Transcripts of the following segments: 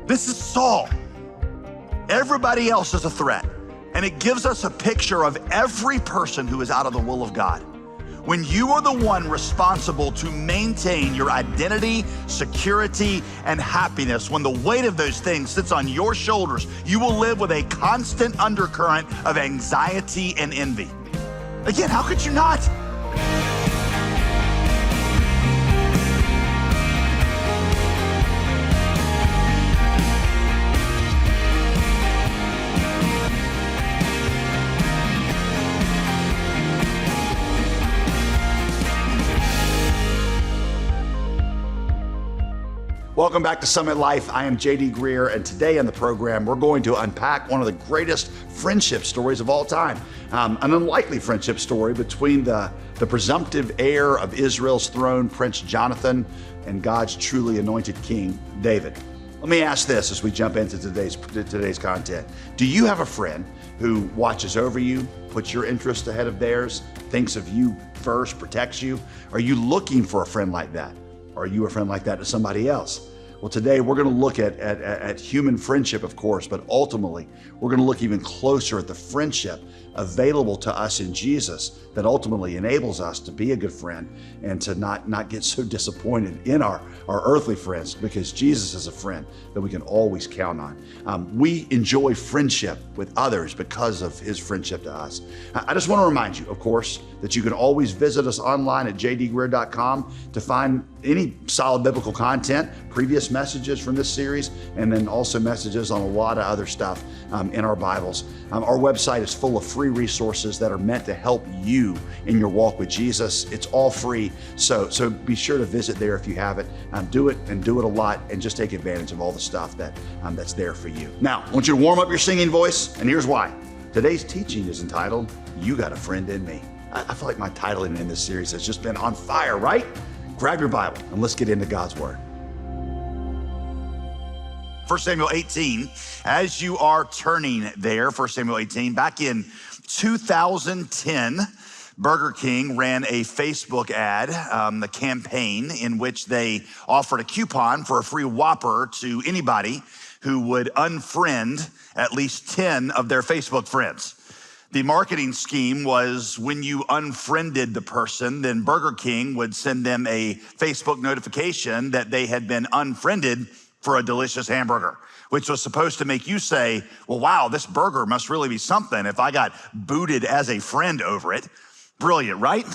This is Saul. Everybody else is a threat. And it gives us a picture of every person who is out of the will of God. When you are the one responsible to maintain your identity, security, and happiness, when the weight of those things sits on your shoulders, you will live with a constant undercurrent of anxiety and envy. Again, how could you not? Welcome back to Summit Life. I am JD Greer, and today on the program, we're going to unpack one of the greatest friendship stories of all time. An unlikely friendship story between the presumptive heir of Israel's throne, Prince Jonathan, and God's truly anointed king, David. Let me ask this as we jump into today's content. Do you have a friend who watches over you, puts your interests ahead of theirs, thinks of you first, protects you? Are you looking for a friend like that? Are you a friend like that to somebody else? Well, today we're going to look at human friendship, of course, but ultimately we're going to look even closer at the friendship available to us in Jesus that ultimately enables us to be a good friend and to not get so disappointed in our earthly friends, because Jesus is a friend that we can always count on. We enjoy friendship with others because of his friendship to us. I just want to remind you, of course, that you can always visit us online at jdgreer.com to find any solid biblical content, previous messages from this series, and then also messages on a lot of other stuff in our Bibles. Our website is full of free resources that are meant to help you in your walk with Jesus. It's all free, so be sure to visit there if you haven't. Do it and do it a lot, and just take advantage of all the stuff that's there for you. Now, I want you to warm up your singing voice, and here's why. Today's teaching is entitled, You Got a Friend in Me. I feel like my titling in this series has just been on fire, right? Grab your Bible and let's get into God's Word. 1 Samuel 18, as you are turning there, 1 Samuel 18, back in 2010, Burger King ran a Facebook ad, the campaign in which they offered a coupon for a free Whopper to anybody who would unfriend at least 10 of their Facebook friends. The marketing scheme was when you unfriended the person, then Burger King would send them a Facebook notification that they had been unfriended for a delicious hamburger, which was supposed to make you say, well, wow, this burger must really be something if I got booted as a friend over it. Brilliant, right?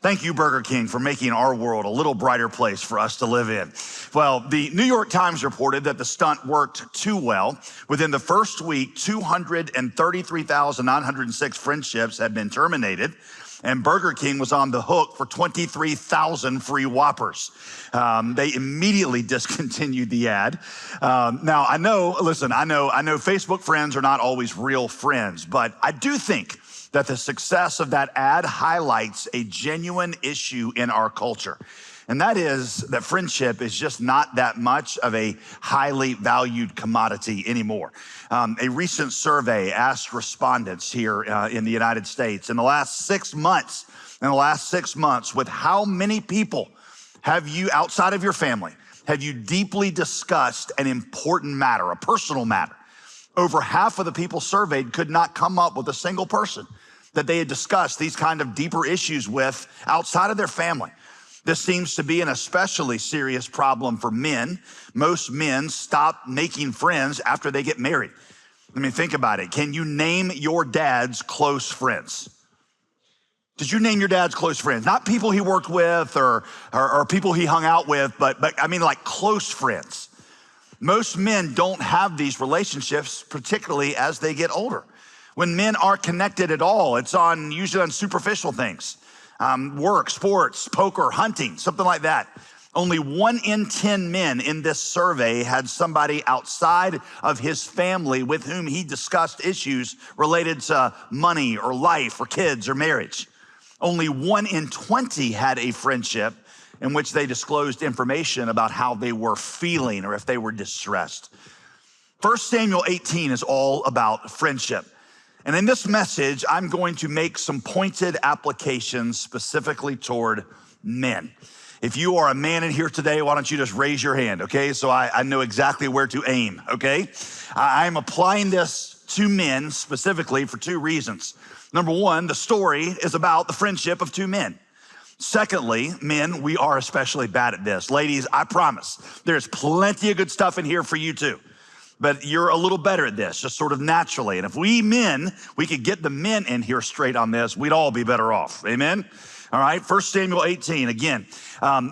Thank you, Burger King, for making our world a little brighter place for us to live in. Well, the New York Times reported that the stunt worked too well. Within the first week, 233,906 friendships had been terminated, and Burger King was on the hook for 23,000 free Whoppers. They immediately discontinued the ad. Now, I know Facebook friends are not always real friends, but I do think that the success of that ad highlights a genuine issue in our culture. And that is that friendship is just not that much of a highly valued commodity anymore. A recent survey asked respondents here in the United States, in the last 6 months, with how many people have you, outside of your family, have you deeply discussed an important matter, a personal matter? Over half of the people surveyed could not come up with a single person that they had discussed these kind of deeper issues with outside of their family. This seems to be an especially serious problem for men. Most men stop making friends after they get married. I mean, think about it. Can you name your dad's close friends? Did you name your dad's close friends? Not people he worked with or people he hung out with, but I mean like close friends. Most men don't have these relationships, particularly as they get older. When men are connected at all, it's usually on superficial things. Work, sports, poker, hunting, something like that. Only 1 in 10 men in this survey had somebody outside of his family with whom he discussed issues related to money or life or kids or marriage. Only 1 in 20 had a friendship in which they disclosed information about how they were feeling or if they were distressed. 1 Samuel 18 is all about friendship. And in this message, I'm going to make some pointed applications specifically toward men. If you are a man in here today, why don't you just raise your hand, okay? So I know exactly where to aim, okay? I'm applying this to men specifically for two reasons. Number one, the story is about the friendship of two men. Secondly, men, we are especially bad at this. Ladies, I promise, there's plenty of good stuff in here for you too. But you're a little better at this, just sort of naturally. And if we men, we could get the men in here straight on this, we'd all be better off, amen? All right, 1 Samuel 18, again.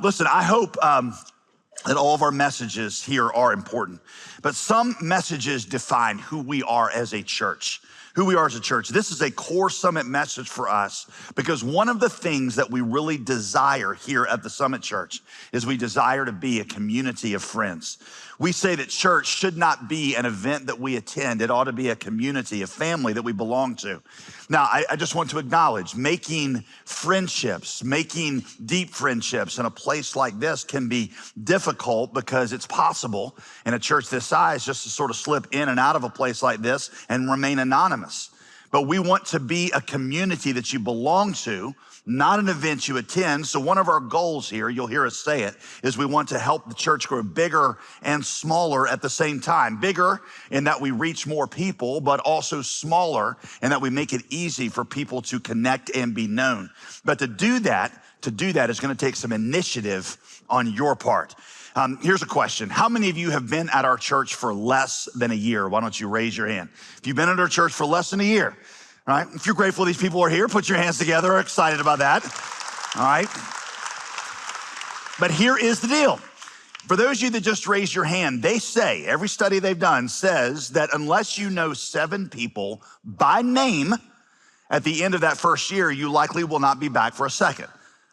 Listen, I hope that all of our messages here are important, but some messages define who we are as a church. Who we are as a church. This is a core summit message for us because one of the things that we really desire here at the Summit Church is we desire to be a community of friends. We say that church should not be an event that we attend. It ought to be a community, a family that we belong to. Now, I just want to acknowledge making friendships, making deep friendships in a place like this can be difficult because it's possible in a church this size just to sort of slip in and out of a place like this and remain anonymous. But we want to be a community that you belong to, not an event you attend. So one of our goals here, you'll hear us say it, is we want to help the church grow bigger and smaller at the same time. Bigger in that we reach more people, but also smaller in that we make it easy for people to connect and be known. But to do that is going to take some initiative on your part. Here's a question. How many of you have been at our church for less than a year? Why don't you raise your hand? If you've been at our church for less than a year, all right? If you're grateful these people are here, put your hands together, are excited about that, all right? But here is the deal. For those of you that just raised your hand, they say, every study they've done says that unless you know 7 people by name at the end of that first year, you likely will not be back for a second.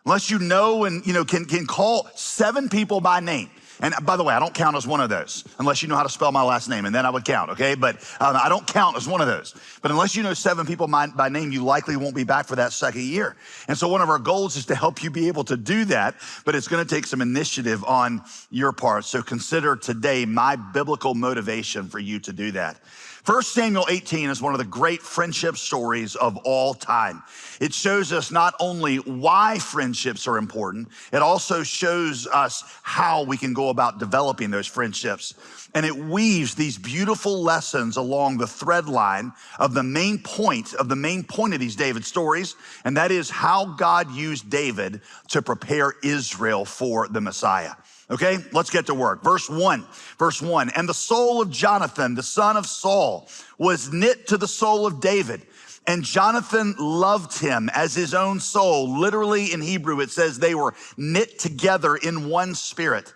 Unless you know and can call 7 people by name. And by the way, I don't count as one of those, unless you know how to spell my last name, and then I would count, okay? But I don't count as one of those. But unless you know 7 people by name, you likely won't be back for that second year. And so one of our goals is to help you be able to do that, but it's gonna take some initiative on your part. So consider today my biblical motivation for you to do that. 1 Samuel 18 is one of the great friendship stories of all time. It shows us not only why friendships are important, it also shows us how we can go about developing those friendships. And it weaves these beautiful lessons along the thread line of the main point of these David stories, and that is how God used David to prepare Israel for the Messiah. Okay, let's get to work. Verse 1. And the soul of Jonathan, the son of Saul, was knit to the soul of David. And Jonathan loved him as his own soul. Literally in Hebrew, it says they were knit together in one spirit.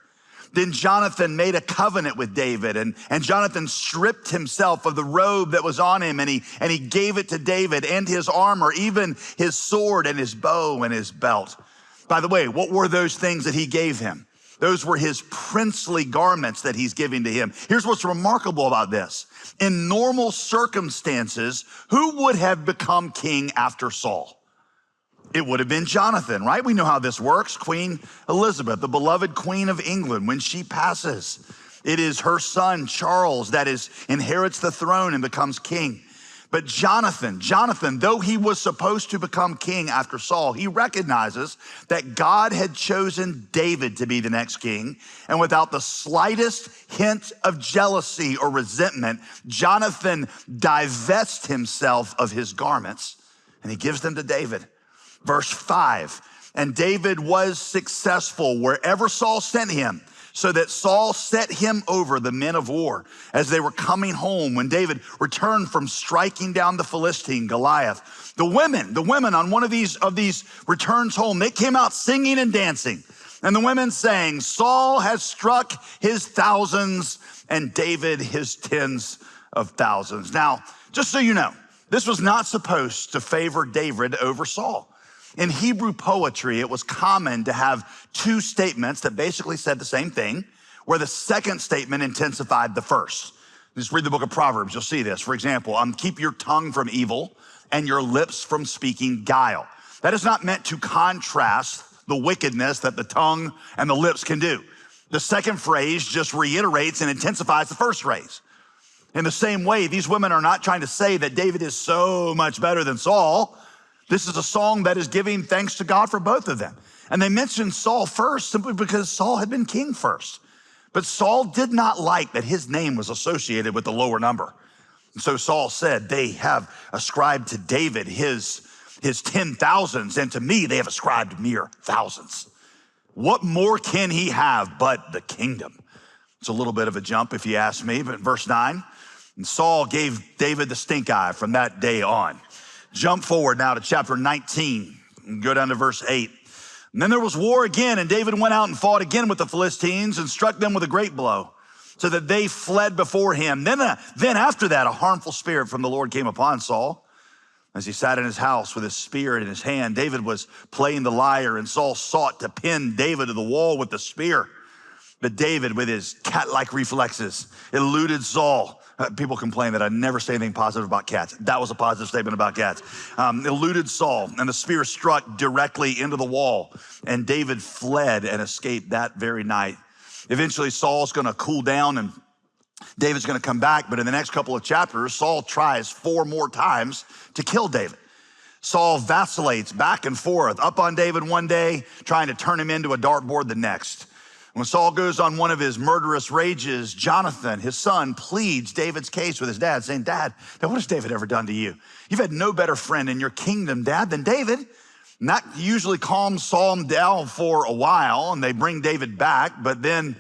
Then Jonathan made a covenant with David, and Jonathan stripped himself of the robe that was on him, and he gave it to David and his armor, even his sword and his bow and his belt. By the way, what were those things that he gave him? Those were his princely garments that he's giving to him. Here's what's remarkable about this. In normal circumstances, who would have become king after Saul? It would have been Jonathan, right? We know how this works. Queen Elizabeth, the beloved Queen of England, when she passes, it is her son, Charles, that inherits the throne and becomes king. But Jonathan, though he was supposed to become king after Saul, he recognizes that God had chosen David to be the next king. And without the slightest hint of jealousy or resentment, Jonathan divests himself of his garments and he gives them to David. Verse 5, and David was successful wherever Saul sent him, so that Saul set him over the men of war as they were coming home when David returned from striking down the Philistine Goliath. The women on one of these returns home, they came out singing and dancing. And the women sang, Saul has struck his thousands and David his tens of thousands. Now, just so you know, this was not supposed to favor David over Saul. In Hebrew poetry, it was common to have 2 statements that basically said the same thing, where the second statement intensified the first. Just read the book of Proverbs, you'll see this. For example, keep your tongue from evil and your lips from speaking guile. That is not meant to contrast the wickedness that the tongue and the lips can do. The second phrase just reiterates and intensifies the first phrase. In the same way, these women are not trying to say that David is so much better than Saul. This is a song that is giving thanks to God for both of them. And they mentioned Saul first simply because Saul had been king first. But Saul did not like that his name was associated with the lower number. And so Saul said, they have ascribed to David his 10,000s, and to me, they have ascribed mere thousands. What more can he have but the kingdom? It's a little bit of a jump if you ask me, but verse 9, and Saul gave David the stink eye from that day on. Jump forward now to chapter 19 and go down to verse 8. And then there was war again, and David went out and fought again with the Philistines and struck them with a great blow, so that they fled before him. Then after that, a harmful spirit from the Lord came upon Saul. As he sat in his house with his spear in his hand, David was playing the lyre, and Saul sought to pin David to the wall with the spear. But David, with his cat-like reflexes, eluded Saul. People complain that I never say anything positive about cats. That was a positive statement about cats. Eluded Saul, and the spear struck directly into the wall, and David fled and escaped that very night. Eventually, Saul's gonna cool down, and David's gonna come back, but in the next couple of chapters, Saul tries 4 more times to kill David. Saul vacillates back and forth, up on David one day, trying to turn him into a dartboard the next. When Saul goes on one of his murderous rages, Jonathan, his son, pleads David's case with his dad, saying, Dad, what has David ever done to you? You've had no better friend in your kingdom, Dad, than David. And that usually calms Saul down for a while, and they bring David back. But then,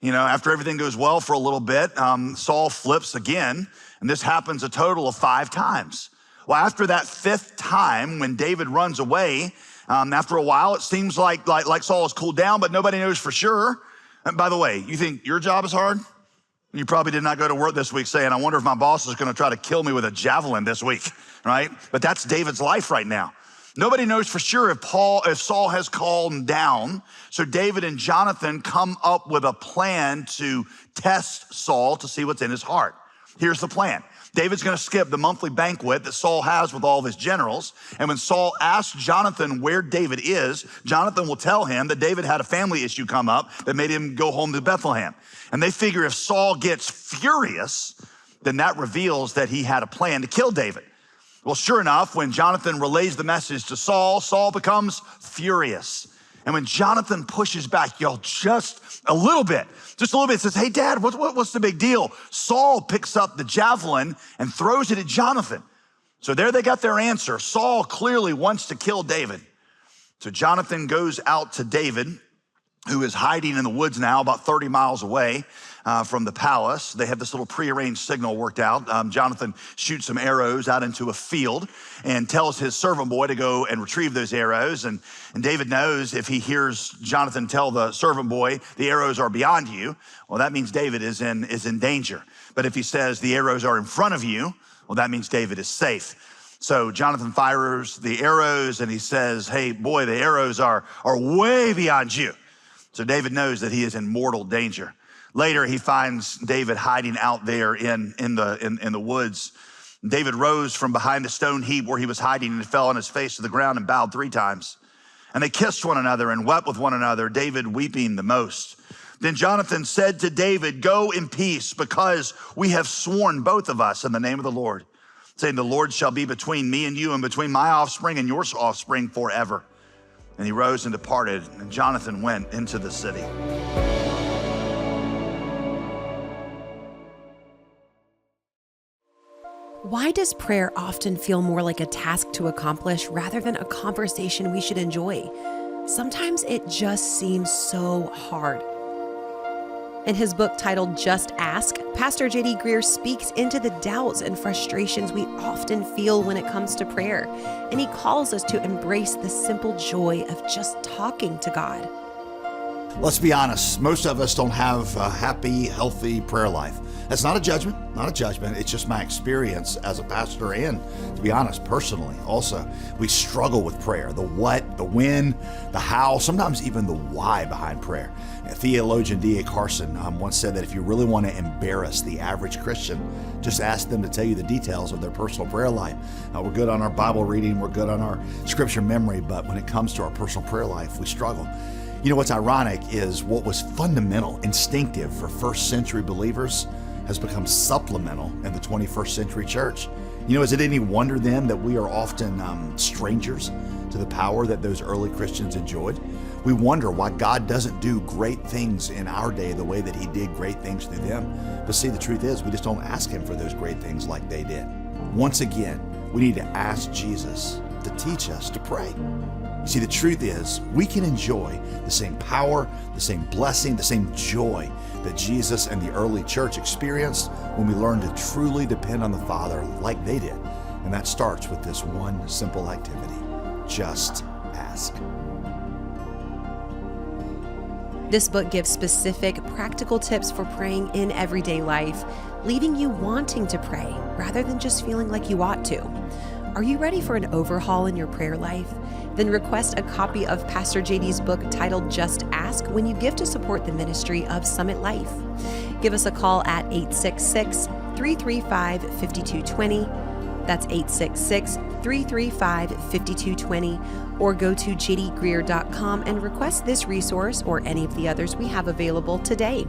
after everything goes well for a little bit, Saul flips again, and this happens a total of 5 times. Well, after that 5th time, when David runs away, after a while, it seems like Saul has cooled down, but nobody knows for sure. And by the way, you think your job is hard? You probably did not go to work this week saying, I wonder if my boss is gonna try to kill me with a javelin this week, right? But that's David's life right now. Nobody knows for sure if Saul has calmed down. So David and Jonathan come up with a plan to test Saul to see what's in his heart. Here's the plan. David's gonna skip the monthly banquet that Saul has with all of his generals. And when Saul asks Jonathan where David is, Jonathan will tell him that David had a family issue come up that made him go home to Bethlehem. And they figure if Saul gets furious, then that reveals that he had a plan to kill David. Well, sure enough, when Jonathan relays the message to Saul, Saul becomes furious. And when Jonathan pushes back, just a little bit, says, hey, Dad, what's the big deal? Saul picks up the javelin and throws it at Jonathan. So there they got their answer. Saul clearly wants to kill David. So Jonathan goes out to David, who is hiding in the woods now about 30 miles away from the palace. They have this little prearranged signal worked out. Jonathan shoots some arrows out into a field and tells his servant boy to go and retrieve those arrows. And David knows if he hears Jonathan tell the servant boy, the arrows are beyond you, well, that means David is in danger. But if he says the arrows are in front of you, well, that means David is safe. So Jonathan fires the arrows and he says, hey, boy, the arrows are way beyond you. So David knows that he is in mortal danger. Later, he finds David hiding out there in the woods. David rose from behind the stone heap where he was hiding and fell on his face to the ground and bowed 3 times. And they kissed one another and wept with one another, David weeping the most. Then Jonathan said to David, go in peace, because we have sworn, both of us, in the name of the Lord, saying, the Lord shall be between me and you and between my offspring and your offspring forever. And he rose and departed, and Jonathan went into the city. Why does prayer often feel more like a task to accomplish rather than a conversation we should enjoy? Sometimes it just seems so hard. In his book titled Just Ask, Pastor J.D. Greear speaks into the doubts and frustrations we often feel when it comes to prayer, and he calls us to embrace the simple joy of just talking to God. Let's be honest, most of us don't have a happy, healthy prayer life. That's not a judgment, It's just my experience as a pastor and, to be honest, personally also. We struggle with prayer, the what, the when, the how, sometimes even the why behind prayer. Theologian D.A. Carson once said that if you really want to embarrass the average Christian, just ask them to tell you the details of their personal prayer life. We're good on our Bible reading, we're good on our scripture memory, but when it comes to our personal prayer life, we struggle. You know, what's ironic is what was fundamental, instinctive for first century believers has become supplemental in the 21st century church. You know, is it any wonder then that we are often strangers to the power that those early Christians enjoyed? We wonder why God doesn't do great things in our day the way that he did great things through them. But see, the truth is, we just don't ask him for those great things like they did. Once again, we need to ask Jesus to teach us to pray. You see, the truth is, we can enjoy the same power, the same blessing, the same joy that Jesus and the early church experienced when we learn to truly depend on the Father like they did. And that starts with this one simple activity: just ask. This book gives specific, practical tips for praying in everyday life, leaving you wanting to pray rather than just feeling like you ought to. Are you ready for an overhaul in your prayer life? Then request a copy of Pastor JD's book titled Just Ask when you give to support the ministry of Summit Life. Give us a call at 866-335-5220. That's 866-335-5220. Or go to jdgreer.com and request this resource or any of the others we have available today.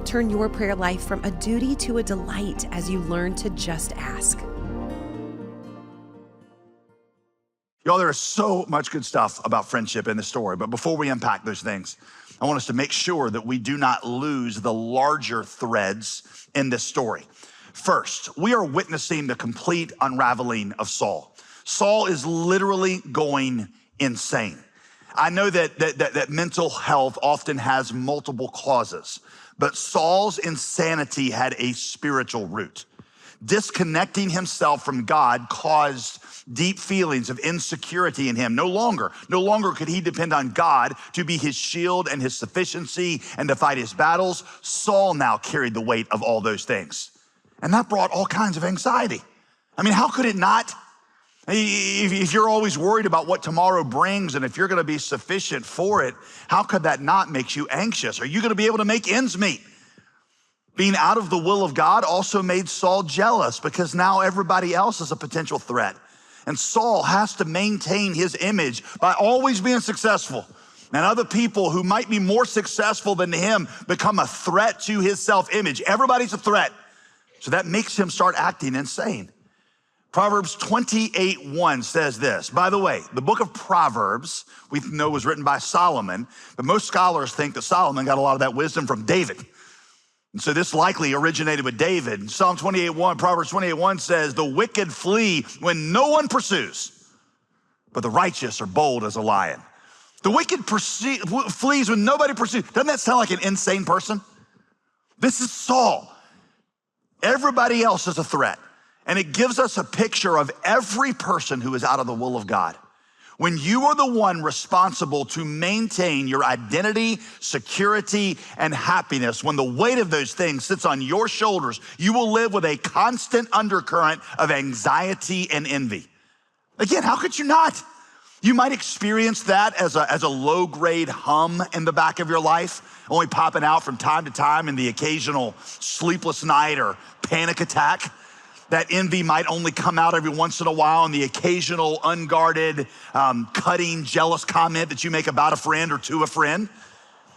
Turn your prayer life from a duty to a delight as you learn to just ask. Y'all, there is so much good stuff about friendship in this story, but before we unpack those things, I want us to make sure that we do not lose the larger threads in this story. First, we are witnessing the complete unraveling of Saul. Saul is literally going insane. I know that mental health often has multiple causes, but Saul's insanity had a spiritual root. Disconnecting himself from God caused deep feelings of insecurity in him. No longer could he depend on God to be his shield and his sufficiency and to fight his battles. Saul now carried the weight of all those things. And that brought all kinds of anxiety. I mean, how could it not? If you're always worried about what tomorrow brings and if you're gonna be sufficient for it, how could that not make you anxious? Are you gonna be able to make ends meet? Being out of the will of God also made Saul jealous because now everybody else is a potential threat. And Saul has to maintain his image by always being successful. And other people who might be more successful than him become a threat to his self-image. Everybody's a threat. So that makes him start acting insane. Proverbs 28:1 says this. By the way, the book of Proverbs, we know was written by Solomon, but most scholars think that Solomon got a lot of that wisdom from David. And so this likely originated with David. Psalm 28:1, Proverbs 28:1 says, the wicked flee when no one pursues, but the righteous are bold as a lion. The wicked flees when nobody pursues. Doesn't that sound like an insane person? This is Saul. Everybody else is a threat. And it gives us a picture of every person who is out of the will of God. When you are the one responsible to maintain your identity, security, and happiness, when the weight of those things sits on your shoulders, you will live with a constant undercurrent of anxiety and envy. Again, how could you not? You might experience that as a low-grade hum in the back of your life, only popping out from time to time in the occasional sleepless night or panic attack. That envy might only come out every once in a while in the occasional unguarded, cutting, jealous comment that you make about a friend or to a friend.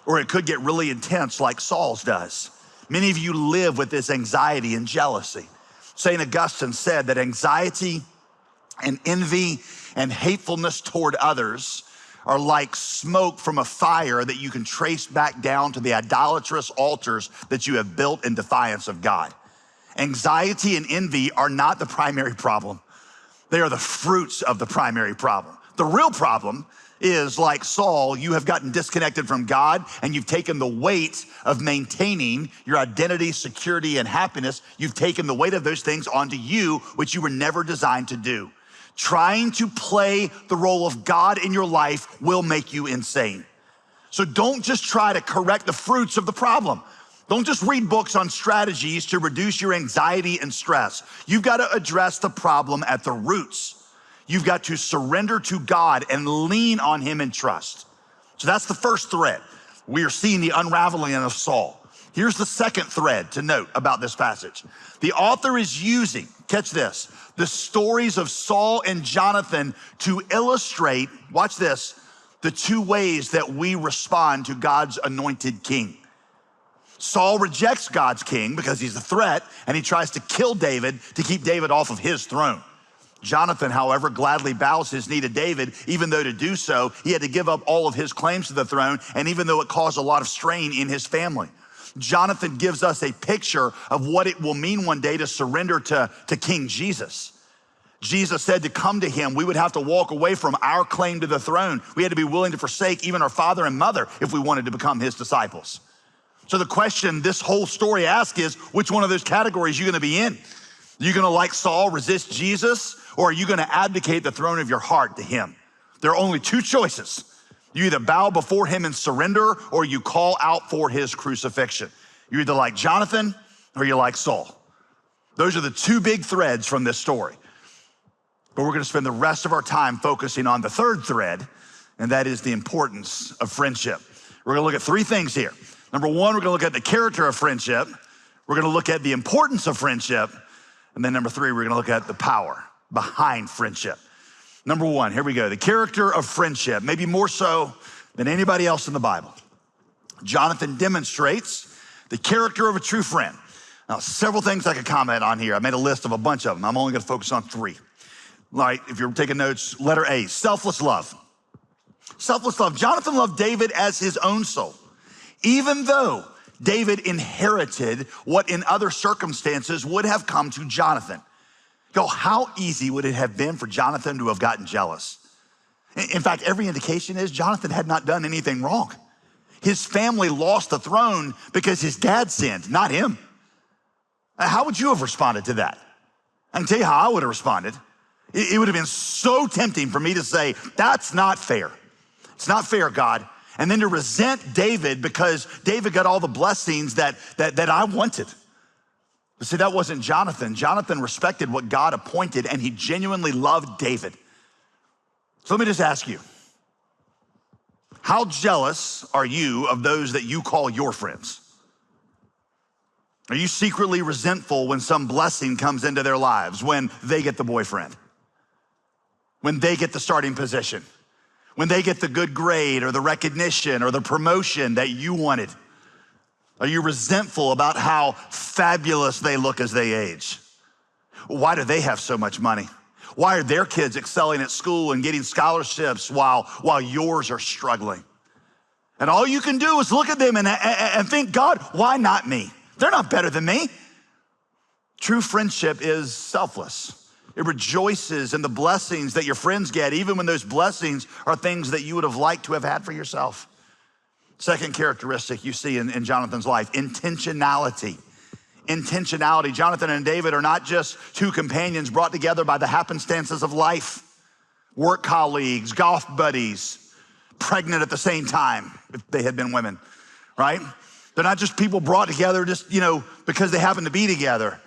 Or it could get really intense like Saul's does. Many of you live with this anxiety and jealousy. St. Augustine said that anxiety and envy and hatefulness toward others are like smoke from a fire that you can trace back down to the idolatrous altars that you have built in defiance of God. Anxiety and envy are not the primary problem. They are the fruits of the primary problem. The real problem is, like Saul, you have gotten disconnected from God and you've taken the weight of maintaining your identity, security, and happiness. You've taken the weight of those things onto you, which you were never designed to do. Trying to play the role of God in your life will make you insane. So don't just try to correct the fruits of the problem. Don't just read books on strategies to reduce your anxiety and stress. You've got to address the problem at the roots. You've got to surrender to God and lean on him in trust. So that's the first thread. We are seeing the unraveling of Saul. Here's the second thread to note about this passage. The author is using, catch this, the stories of Saul and Jonathan to illustrate, watch this, the two ways that we respond to God's anointed king. Saul rejects God's king because he's a threat, and he tries to kill David to keep David off of his throne. Jonathan, however, gladly bows his knee to David, even though to do so, he had to give up all of his claims to the throne, and even though it caused a lot of strain in his family. Jonathan gives us a picture of what it will mean one day to surrender to King Jesus. Jesus said to come to him, we would have to walk away from our claim to the throne. We had to be willing to forsake even our father and mother if we wanted to become his disciples. So the question this whole story asks is, which one of those categories are you gonna be in? Are you gonna, like Saul, resist Jesus, or are you gonna abdicate the throne of your heart to him? There are only two choices. You either bow before him and surrender, or you call out for his crucifixion. You're either like Jonathan, or you're like Saul. Those are the two big threads from this story. But we're gonna spend the rest of our time focusing on the third thread, and that is the importance of friendship. We're gonna look at three things here. Number one, we're gonna look at the character of friendship. We're gonna look at the importance of friendship. And then number three, we're gonna look at the power behind friendship. Number one, here we go. The character of friendship, maybe more so than anybody else in the Bible. Jonathan demonstrates the character of a true friend. Now, several things I could comment on here. I made a list of a bunch of them. I'm only gonna focus on three. Like, if you're taking notes, letter A, selfless love. Selfless love. Jonathan loved David as his own soul, even though David inherited what in other circumstances would have come to Jonathan. Go, how easy would it have been for Jonathan to have gotten jealous? In fact, every indication is Jonathan had not done anything wrong. His family lost the throne because his dad sinned, not him. How would you have responded to that? I can tell you how I would have responded. It would have been so tempting for me to say, that's not fair. It's not fair, God. And then to resent David because David got all the blessings that I wanted. But see, that wasn't Jonathan. Jonathan respected what God appointed, and he genuinely loved David. So let me just ask you, how jealous are you of those that you call your friends? Are you secretly resentful when some blessing comes into their lives, when they get the boyfriend, when they get the starting position, when they get the good grade or the recognition or the promotion that you wanted? Are you resentful about how fabulous they look as they age? Why do they have so much money? Why are their kids excelling at school and getting scholarships while yours are struggling? And all you can do is look at them and think, God, why not me? They're not better than me. True friendship is selfless. It rejoices in the blessings that your friends get, even when those blessings are things that you would have liked to have had for yourself. Second characteristic you see in Jonathan's life, intentionality. Intentionality. Jonathan and David are not just two companions brought together by the happenstances of life, work colleagues, golf buddies, pregnant at the same time, if they had been women, right? They're not just people brought together just, because they happen to be together.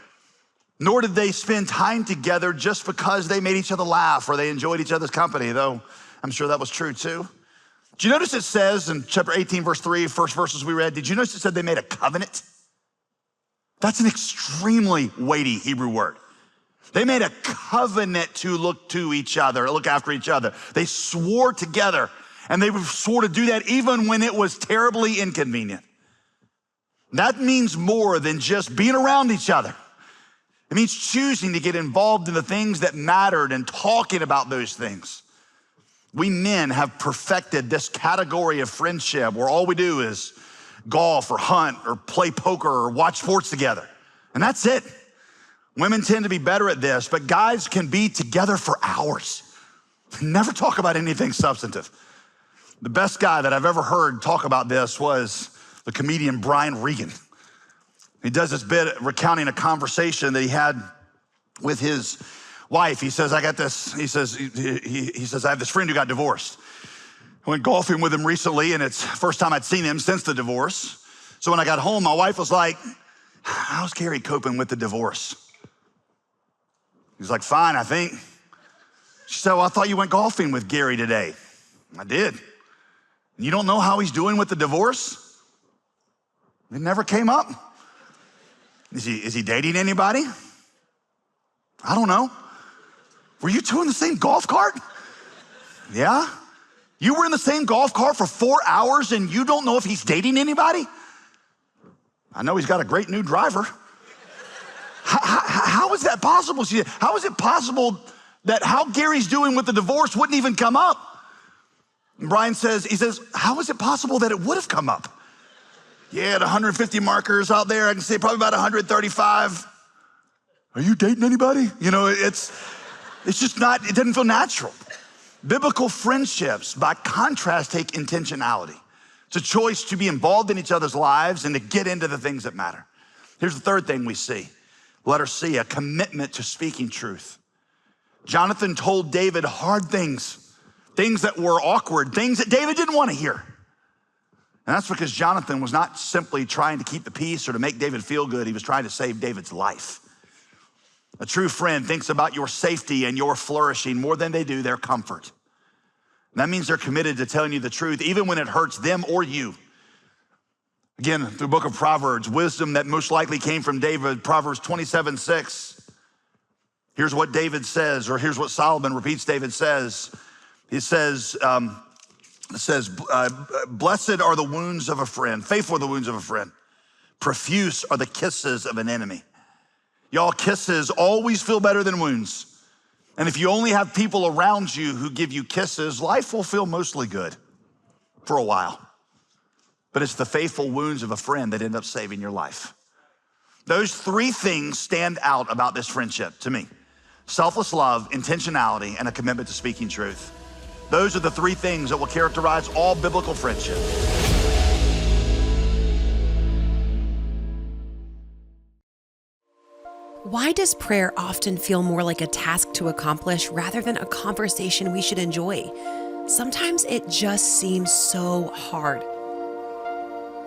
Nor did they spend time together just because they made each other laugh or they enjoyed each other's company, though I'm sure that was true too. Did you notice it says in chapter 18, verse 3, first verses we read, did you notice it said they made a covenant? That's an extremely weighty Hebrew word. They made a covenant to look after each other. They swore together, and they swore to do that even when it was terribly inconvenient. That means more than just being around each other. It means choosing to get involved in the things that mattered and talking about those things. We men have perfected this category of friendship where all we do is golf or hunt or play poker or watch sports together. And that's it. Women tend to be better at this, but guys can be together for hours. Never talk about anything substantive. The best guy that I've ever heard talk about this was the comedian Brian Regan. He does this bit recounting a conversation that he had with his wife. He says, I have this friend who got divorced. I went golfing with him recently, and it's the first time I'd seen him since the divorce. So when I got home, my wife was like, how's Gary coping with the divorce? He's like, fine, I think. She said, well, I thought you went golfing with Gary today. I did. You don't know how he's doing with the divorce? It never came up. Is he dating anybody? I don't know. Were you two in the same golf cart? Yeah? You were in the same golf cart for 4 hours and you don't know if he's dating anybody? I know he's got a great new driver. How is that possible? How is it possible that how Gary's doing with the divorce wouldn't even come up. And Brian says, how is it possible that it would have come up? Yeah, at 150 markers out there, I can say probably about 135. Are you dating anybody? You know, it's just not, it doesn't feel natural. Biblical friendships, by contrast, take intentionality. It's a choice to be involved in each other's lives and to get into the things that matter. Here's the third thing we see. Letter C, a commitment to speaking truth. Jonathan told David hard things that were awkward, things that David didn't want to hear. And that's because Jonathan was not simply trying to keep the peace or to make David feel good. He was trying to save David's life. A true friend thinks about your safety and your flourishing more than they do their comfort. And that means they're committed to telling you the truth, even when it hurts them or you. Again, through the book of Proverbs, wisdom that most likely came from David, Proverbs 27:6. Here's what David says, or here's what Solomon repeats David says. He says, blessed are the wounds of a friend, faithful are the wounds of a friend. Profuse are the kisses of an enemy. Y'all, kisses always feel better than wounds. And if you only have people around you who give you kisses, life will feel mostly good for a while. But it's the faithful wounds of a friend that end up saving your life. Those three things stand out about this friendship to me. Selfless love, intentionality, and a commitment to speaking truth. Those are the three things that will characterize all biblical friendship. Why does prayer often feel more like a task to accomplish rather than a conversation we should enjoy? Sometimes it just seems so hard.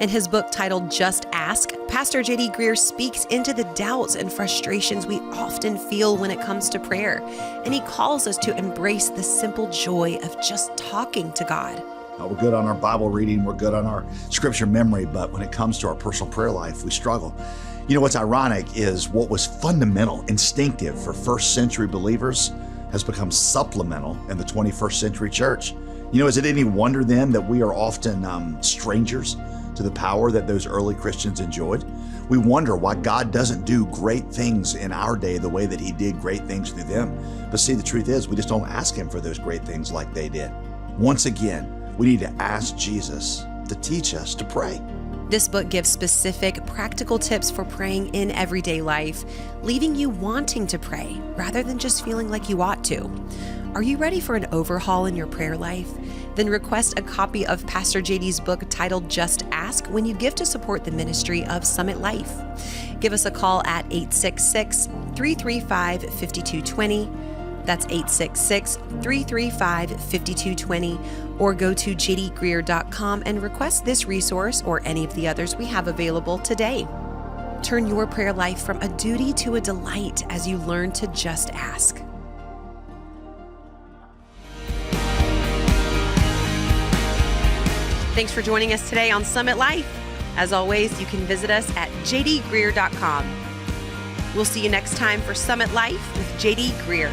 In his book titled Just Ask, Pastor J.D. Greear speaks into the doubts and frustrations we often feel when it comes to prayer, and he calls us to embrace the simple joy of just talking to God. We're good on our Bible reading, we're good on our scripture memory, but when it comes to our personal prayer life, we struggle. You know, what's ironic is what was fundamental, instinctive for first century believers has become supplemental in the 21st century church. You know, is it any wonder then that we are often strangers to the power that those early Christians enjoyed? We wonder why God doesn't do great things in our day the way that he did great things through them. But see, the truth is we just don't ask him for those great things like they did. Once again, we need to ask Jesus to teach us to pray. This book gives specific, practical tips for praying in everyday life, leaving you wanting to pray rather than just feeling like you ought to. Are you ready for an overhaul in your prayer life? Then request a copy of Pastor JD's book titled Just Ask when you give to support the ministry of Summit Life. Give us a call at 866-335-5220. That's 866-335-5220, or go to jdgreear.com and request this resource or any of the others we have available today. Turn your prayer life from a duty to a delight as you learn to just ask. Thanks for joining us today on Summit Life. As always, you can visit us at jdgreear.com. We'll see you next time for Summit Life with J.D. Greear.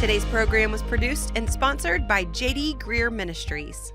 Today's program was produced and sponsored by J.D. Greear Ministries.